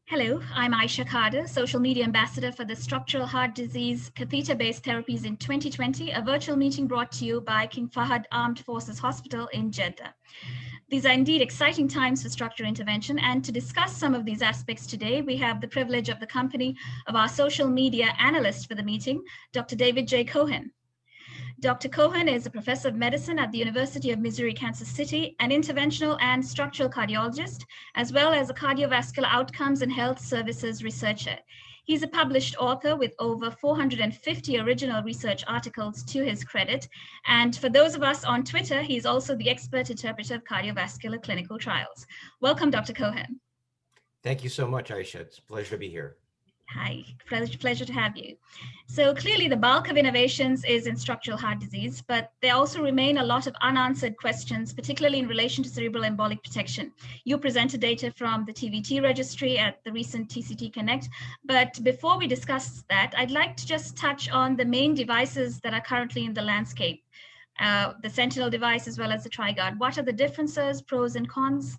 Hello, I'm Aaysha Cader, social media ambassador for the Structural Heart Disease Catheter-Based Therapies in 2020, a virtual meeting brought to you by King Fahd Armed Forces Hospital in Jeddah. These are indeed exciting times for structural intervention, and to discuss some of these aspects today, we have the privilege of the company of our social media analyst for the meeting, Dr. David J. Cohen. Dr. Cohen is a professor of medicine at the University of Missouri, Kansas City, an interventional and structural cardiologist, as well as a cardiovascular outcomes and health services researcher. He's a published author with over 450 original research articles to his credit. And for those of us on Twitter, he's also the expert interpreter of cardiovascular clinical trials. Welcome, Dr. Cohen. Thank you so much, Aaysha. It's a pleasure to be here. Hi, pleasure to have you. So clearly the bulk of innovations is in structural heart disease, but there also remain a lot of unanswered questions, particularly in relation to cerebral embolic protection. You presented data from the TVT registry at the recent TCT Connect, but before we discuss that, I'd like to just touch on the main devices that are currently in the landscape, the Sentinel device as well as the TriGuard. What are the differences, pros and cons?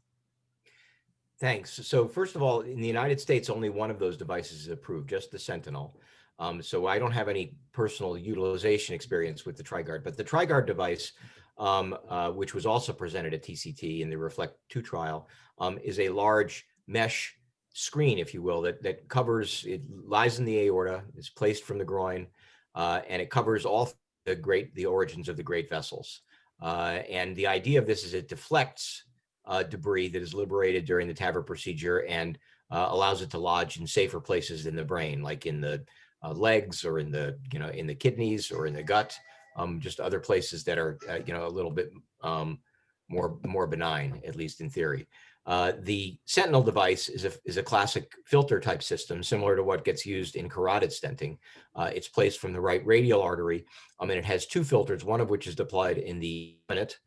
Thanks. So first of all, in the United States, only one of those devices is approved, just the Sentinel. So I don't have any personal utilization experience with the TriGuard, but the TriGuard device, which was also presented at TCT in the Reflect 2 trial, is a large mesh screen, if you will, that covers, it lies in the aorta, is placed from the groin, and it covers all the origins of the great vessels. And the idea of this is it deflects debris that is liberated during the TAVR procedure and allows it to lodge in safer places in the brain, like in the legs or in the in the kidneys or in the gut, just other places that are a little bit more benign, at least in theory. The Sentinel device is a classic filter type system, similar to what gets used in carotid stenting. It's placed from the right radial artery, and it has two filters, one of which is deployed in the minute,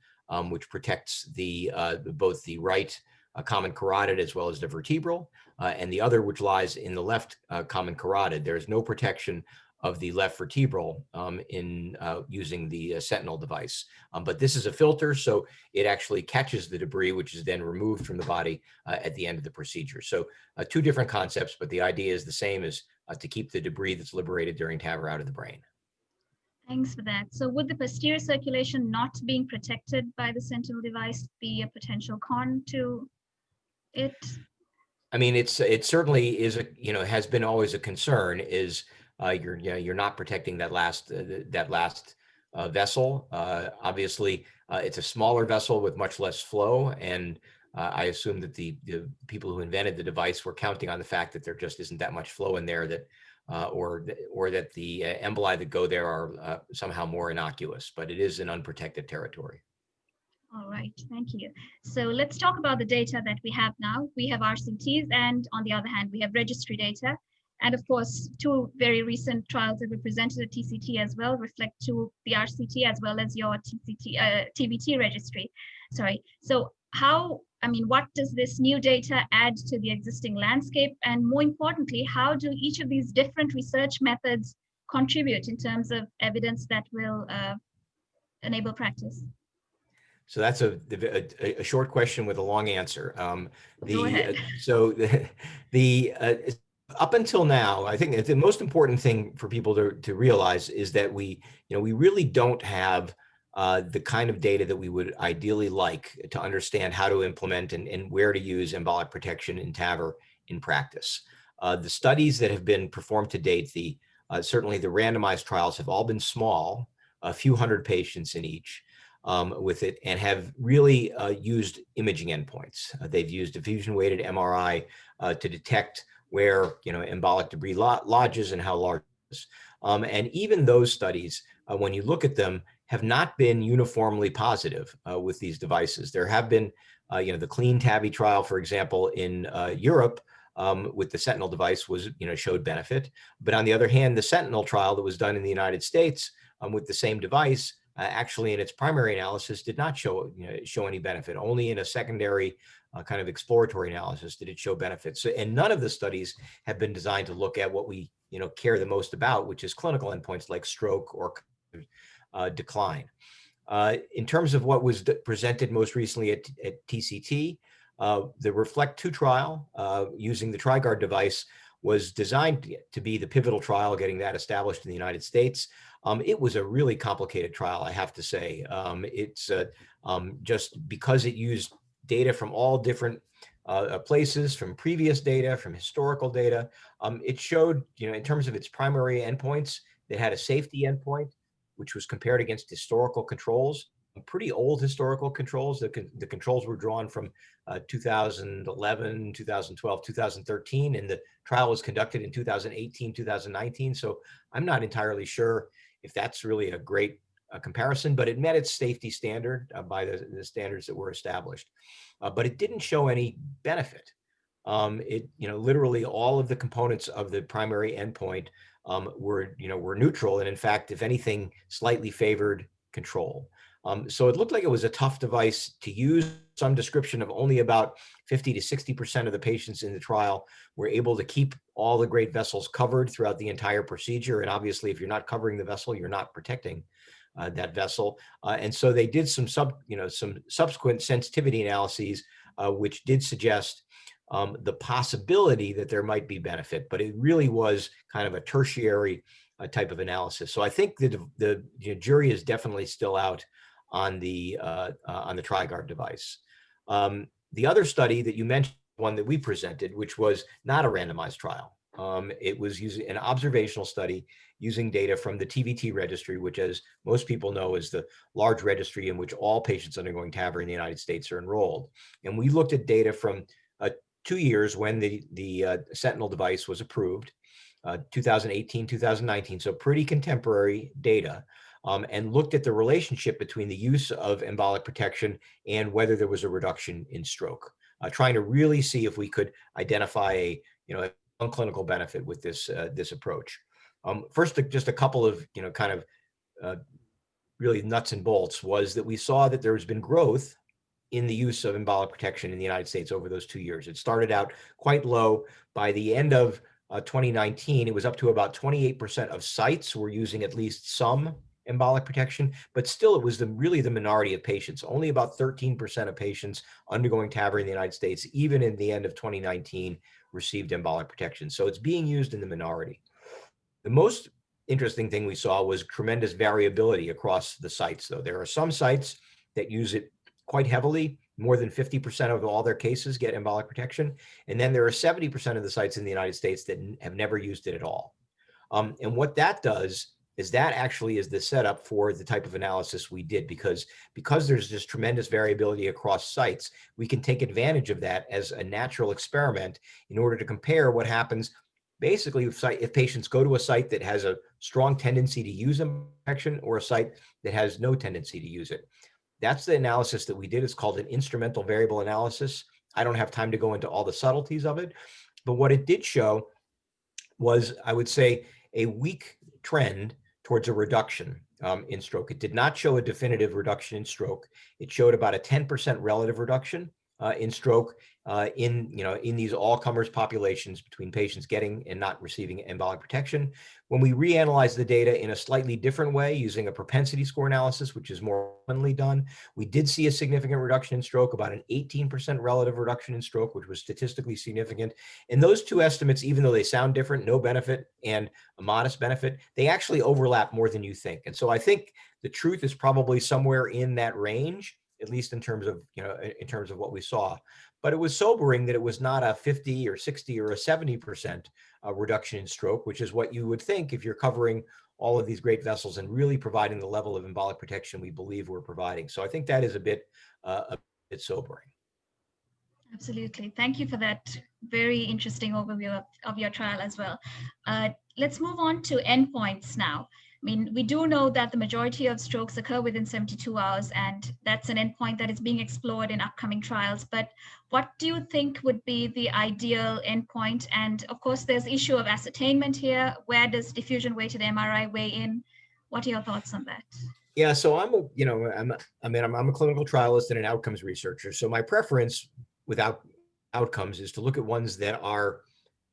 which protects both the right common carotid as well as the vertebral, and the other which lies in the left common carotid. There is no protection of the left vertebral in using the Sentinel device. But this is a filter, so it actually catches the debris, which is then removed from the body at the end of the procedure. So two different concepts, but the idea is the same, as to keep the debris that's liberated during TAVR out of the brain. Thanks for that. So would the posterior circulation not being protected by the Sentinel device be a potential con to it? I mean, it certainly is has been always a concern, is you're not protecting that last vessel. Obviously, it's a smaller vessel with much less flow, and I assume that the people who invented the device were counting on the fact that there just isn't that much flow in there, that or that the emboli that go there are somehow more innocuous, but it is an unprotected territory. All right, thank you. So let's talk about the data that we have now. We have RCTs, and on the other hand, we have registry data. And of course, two very recent trials that were presented at TCT as well reflect to the RCT as well as your TVT registry. Sorry. So what does this new data add to the existing landscape? And more importantly, how do each of these different research methods contribute in terms of evidence that will enable practice? So that's a short question with a long answer. Go ahead. Up until now, I think the most important thing for people to realize is that we really don't have the kind of data that we would ideally like to understand how to implement and where to use embolic protection in TAVR in practice. The studies that have been performed to date, certainly the randomized trials, have all been small, a few hundred patients in each. With it, and have really used imaging endpoints. They've used diffusion-weighted MRI to detect where embolic debris lodges and how large it is. And even those studies, when you look at them, have not been uniformly positive with these devices. There have been, the clean TAVI trial, for example, in Europe, with the Sentinel device showed benefit. But on the other hand, the Sentinel trial that was done in the United States with the same device, actually in its primary analysis did not show any benefit. Only in a secondary kind of exploratory analysis did it show benefits. And none of the studies have been designed to look at what we care the most about, which is clinical endpoints like stroke or decline. In terms of what was presented most recently at TCT, The Reflect 2 trial using the TriGuard device was designed to be the pivotal trial, getting that established in the United States. It was a really complicated trial, I have to say. It's just because it used data from all different places, from previous data, from historical data. It showed, in terms of its primary endpoints, it had a safety endpoint, which was compared against historical controls, pretty old historical controls. The controls were drawn from 2011, 2012, 2013, and the trial was conducted in 2018, 2019. So I'm not entirely sure if that's really a great comparison, but it met its safety standard by the standards that were established. But it didn't show any benefit. Literally all of the components of the primary endpoint were neutral, and in fact, if anything, slightly favored control. So it looked like it was a tough device to use. Some description of only about 50 to 60% of the patients in the trial were able to keep all the great vessels covered throughout the entire procedure. And obviously, if you're not covering the vessel, you're not protecting that vessel. And so they did some subsequent sensitivity analyses, which did suggest the possibility that there might be benefit, but it really was kind of a tertiary type of analysis. So I think the jury is definitely still out on the TriGuard device. The other study that you mentioned, one that we presented, which was not a randomized trial. It was using an observational study using data from the TVT registry, which, as most people know, is the large registry in which all patients undergoing TAVR in the United States are enrolled. And we looked at data from 2 years when the Sentinel device was approved, 2018, 2019, so pretty contemporary data, and looked at the relationship between the use of embolic protection and whether there was a reduction in stroke, trying to really see if we could identify a clinical benefit with this approach. First, just a couple of really nuts and bolts was that we saw that there has been growth in the use of embolic protection in the United States over those 2 years. It started out quite low. By the end of 2019, it was up to about 28% of sites were using at least some embolic protection, but still it was really the minority of patients. Only about 13% of patients undergoing TAVR in the United States, even in the end of 2019, received embolic protection. So it's being used in the minority. The most interesting thing we saw was tremendous variability across the sites, though. There are some sites that use it quite heavily. More than 50% of all their cases get embolic protection. And then there are 70% of the sites in the United States that have never used it at all. And what that does is that actually is the setup for the type of analysis we did, because there's just tremendous variability across sites, we can take advantage of that as a natural experiment in order to compare what happens. Basically, if patients go to a site that has a strong tendency to use embolic protection or a site that has no tendency to use it. That's the analysis that we did. It's called an instrumental variable analysis. I don't have time to go into all the subtleties of it, but what it did show was, I would say, a weak trend towards a reduction in stroke. It did not show a definitive reduction in stroke. It showed about a 10% relative reduction in stroke in these all-comers populations between patients getting and not receiving embolic protection. When we reanalyze the data in a slightly different way using a propensity score analysis, which is more commonly done, we did see a significant reduction in stroke, about an 18% relative reduction in stroke, which was statistically significant. And those two estimates, even though they sound different, no benefit and a modest benefit, they actually overlap more than you think. And so I think the truth is probably somewhere in that range, at least in terms of what we saw. But it was sobering that it was not a 50 or 60 or a 70% reduction in stroke, which is what you would think if you're covering all of these great vessels and really providing the level of embolic protection we believe we're providing. So I think that is a bit sobering. Absolutely. Thank you for that very interesting overview of your trial as well. Let's move on to endpoints now. I mean, we do know that the majority of strokes occur within 72 hours, and that's an endpoint that is being explored in upcoming trials. But what do you think would be the ideal endpoint? And of course, there's the issue of ascertainment here. Where does diffusion weighted MRI weigh in? What are your thoughts on that? Yeah, so I'm a clinical trialist and an outcomes researcher. So my preference without outcomes is to look at ones that are,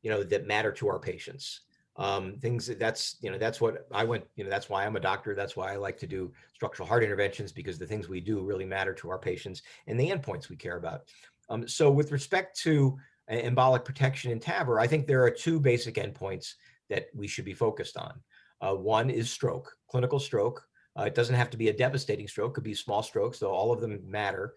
that matter to our patients. That's what I went, that's why I'm a doctor. That's why I like to do structural heart interventions, because the things we do really matter to our patients and the endpoints we care about. So with respect to embolic protection in TAVR, I think there are two basic endpoints that we should be focused on. One is stroke, clinical stroke. It doesn't have to be a devastating stroke, it could be small strokes, though all of them matter.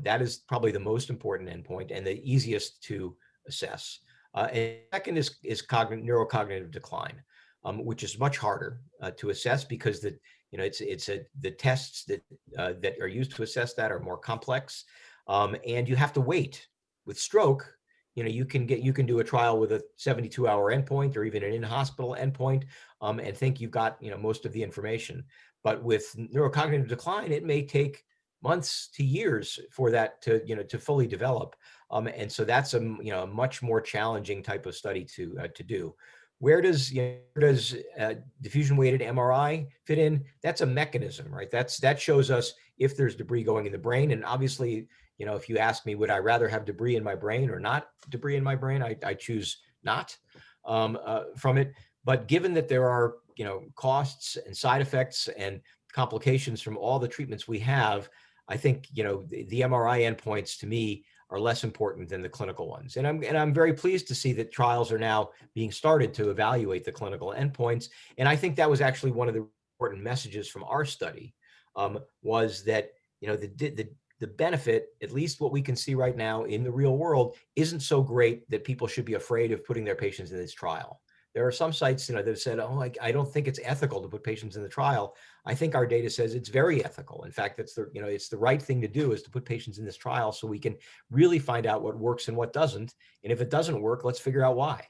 That is probably the most important endpoint and the easiest to assess. And second is neurocognitive decline, which is much harder to assess because the tests that are used to assess that are more complex, and you have to wait. With stroke, you can do a trial with a 72-hour endpoint or even an in-hospital endpoint, and think you've got most of the information. But with neurocognitive decline, it may take months to years for that to fully develop, and so that's a much more challenging type of study to do. Where does diffusion weighted MRI fit in? That's a mechanism, right? That shows us if there's debris going in the brain, and obviously, if you ask me, would I rather have debris in my brain or not debris in my brain? I choose not from it. But given that there are costs and side effects and complications from all the treatments we have, I think the MRI endpoints to me are less important than the clinical ones. And I'm very pleased to see that trials are now being started to evaluate the clinical endpoints. And I think that was actually one of the important messages from our study, was that the benefit, at least what we can see right now in the real world, isn't so great that people should be afraid of putting their patients in this trial. There are some sites, that have said, "Oh, I don't think it's ethical to put patients in the trial." I think our data says it's very ethical. In fact, it's the right thing to do, is to put patients in this trial so we can really find out what works and what doesn't. And if it doesn't work, let's figure out why.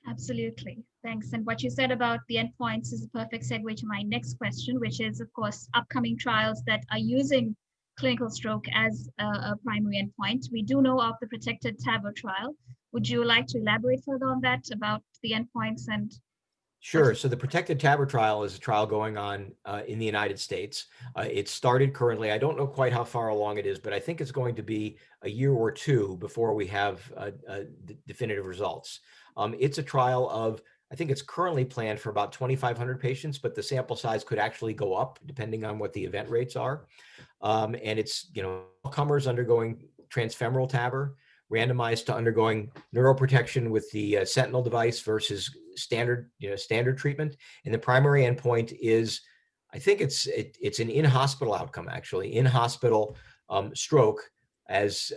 Absolutely. Thanks. And what you said about the endpoints is a perfect segue to my next question, which is, of course, upcoming trials that are using clinical stroke as a primary endpoint. We do know of the protected TAVR trial. Would you like to elaborate further on that, about the endpoints and? Sure. So the protected TAVR trial is a trial going on in the United States. It started currently. I don't know quite how far along it is, but I think it's going to be a year or two before we have definitive results. It's a trial of, I think it's currently planned for about 2,500 patients, but the sample size could actually go up depending on what the event rates are. And it's, all comers undergoing transfemoral TAVR, randomized to undergoing neuroprotection with the Sentinel device versus standard treatment. And the primary endpoint is, I think it's an in-hospital outcome, actually, in-hospital stroke as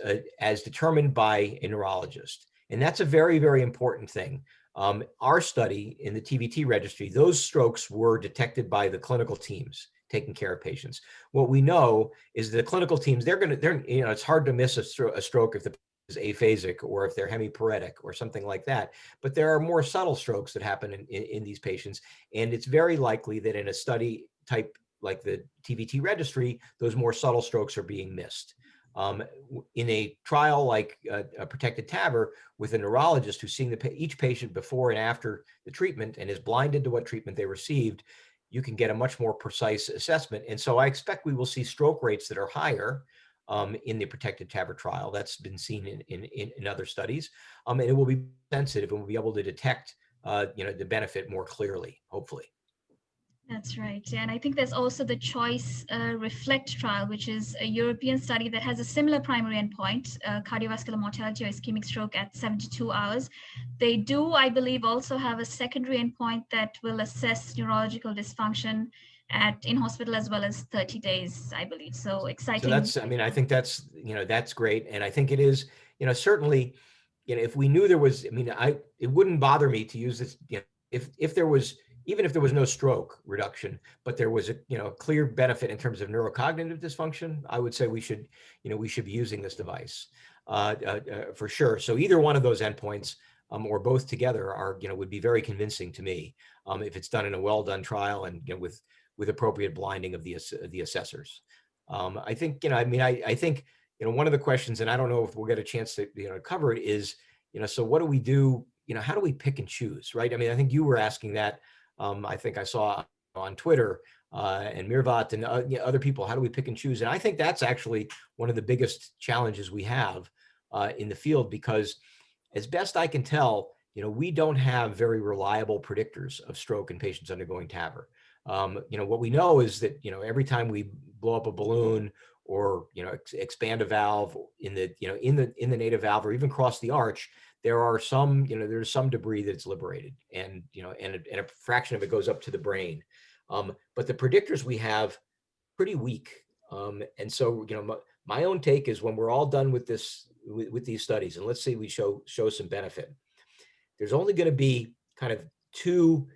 determined by a neurologist. And that's a very, very important thing. Our study in the TVT registry, those strokes were detected by the clinical teams taking care of patients. What we know is the clinical teams, it's hard to miss a stroke if the is aphasic or if they're hemiparetic or something like that. But there are more subtle strokes that happen in these patients. And it's very likely that in a study type like the TVT registry, those more subtle strokes are being missed. In a trial like a protected TAVR with a neurologist who's seeing each patient before and after the treatment and is blinded to what treatment they received, you can get a much more precise assessment. And so I expect we will see stroke rates that are higher in the protected TAVR trial. That's been seen in other studies, and it will be sensitive, and we'll be able to detect the benefit more clearly, hopefully. That's right. Yeah, and I think there's also the CHOICE REFLECT trial, which is a European study that has a similar primary endpoint, cardiovascular mortality or ischemic stroke at 72 hours. They do, I believe, also have a secondary endpoint that will assess neurological dysfunction at in-hospital as well as 30 days, I believe. So exciting. So I think that's great. And I think it is, certainly, if we knew there was, it wouldn't bother me to use this, if there was, even if there was no stroke reduction, but there was a clear benefit in terms of neurocognitive dysfunction, I would say we should be using this device for sure. So either one of those endpoints or both together are would be very convincing to me if it's done in a well done trial and with appropriate blinding of the assessors. I think I think one of the questions, and I don't know if we'll get a chance to cover it, is so what do we do? How do we pick and choose, right? I think you were asking that. I think I saw on Twitter and Mirvat and other people, how do we pick and choose? And I think that's actually one of the biggest challenges we have in the field, because as best I can tell, we don't have very reliable predictors of stroke in patients undergoing TAVR. What we know is that, every time we blow up a balloon or expand a valve in the in the native valve, or even cross the arch, there are some there's some debris that's liberated, and and a fraction of it goes up to the brain. But the predictors we have pretty weak, and so my own take is, when we're all done with this with these studies, and let's say we show some benefit, there's only going to be kind of two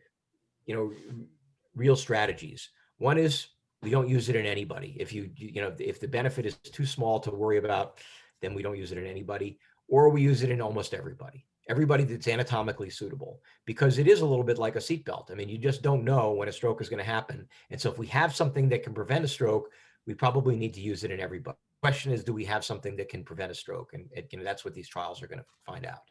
real strategies. One is we don't use it in anybody. If if the benefit is too small to worry about, then we don't use it in anybody, or we use it in almost everybody that's anatomically suitable, because it is a little bit like a seatbelt. I mean, you just don't know when a stroke is going to happen. And so if we have something that can prevent a stroke, we probably need to use it in everybody. The question is, do we have something that can prevent a stroke? And that's what these trials are going to find out.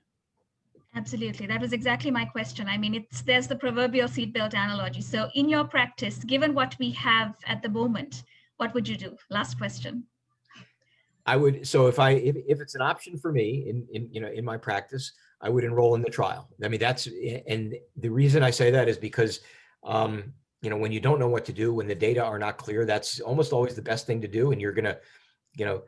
Absolutely. That was exactly my question. I mean, there's the proverbial seatbelt analogy. So in your practice, given what we have at the moment, what would you do? Last question. I would, so if it's an option for me in my practice, I would enroll in the trial. I mean, and the reason I say that is because, when you don't know what to do, when the data are not clear, that's almost always the best thing to do. And you're going to,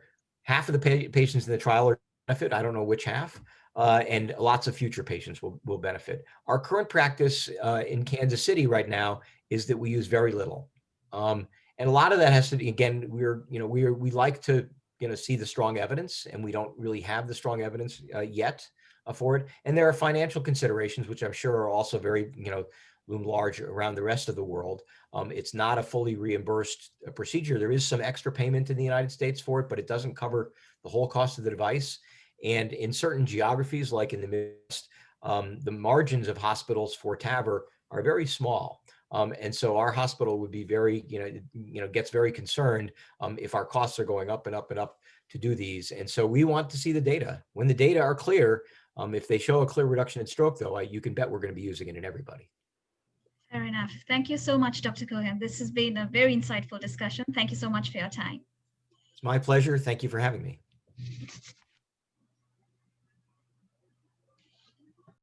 half of the patients in the trial are benefit. I don't know which half. And lots of future patients will benefit. Our current practice in Kansas City right now is that we use very little. And a lot of that has to be, again, we like to, see the strong evidence, and we don't really have the strong evidence yet for it. And there are financial considerations, which I'm sure are also very, loom large around the rest of the world. It's not a fully reimbursed procedure. There is some extra payment in the United States for it, but it doesn't cover the whole cost of the device. And in certain geographies, like in the Midwest, the margins of hospitals for TAVR are very small. And so our hospital would be very, gets very concerned if our costs are going up and up and up to do these. And so we want to see the data. When the data are clear, if they show a clear reduction in stroke, though, you can bet we're going to be using it in everybody. Fair enough. Thank you so much, Dr. Cohen. This has been a very insightful discussion. Thank you so much for your time. It's my pleasure. Thank you for having me.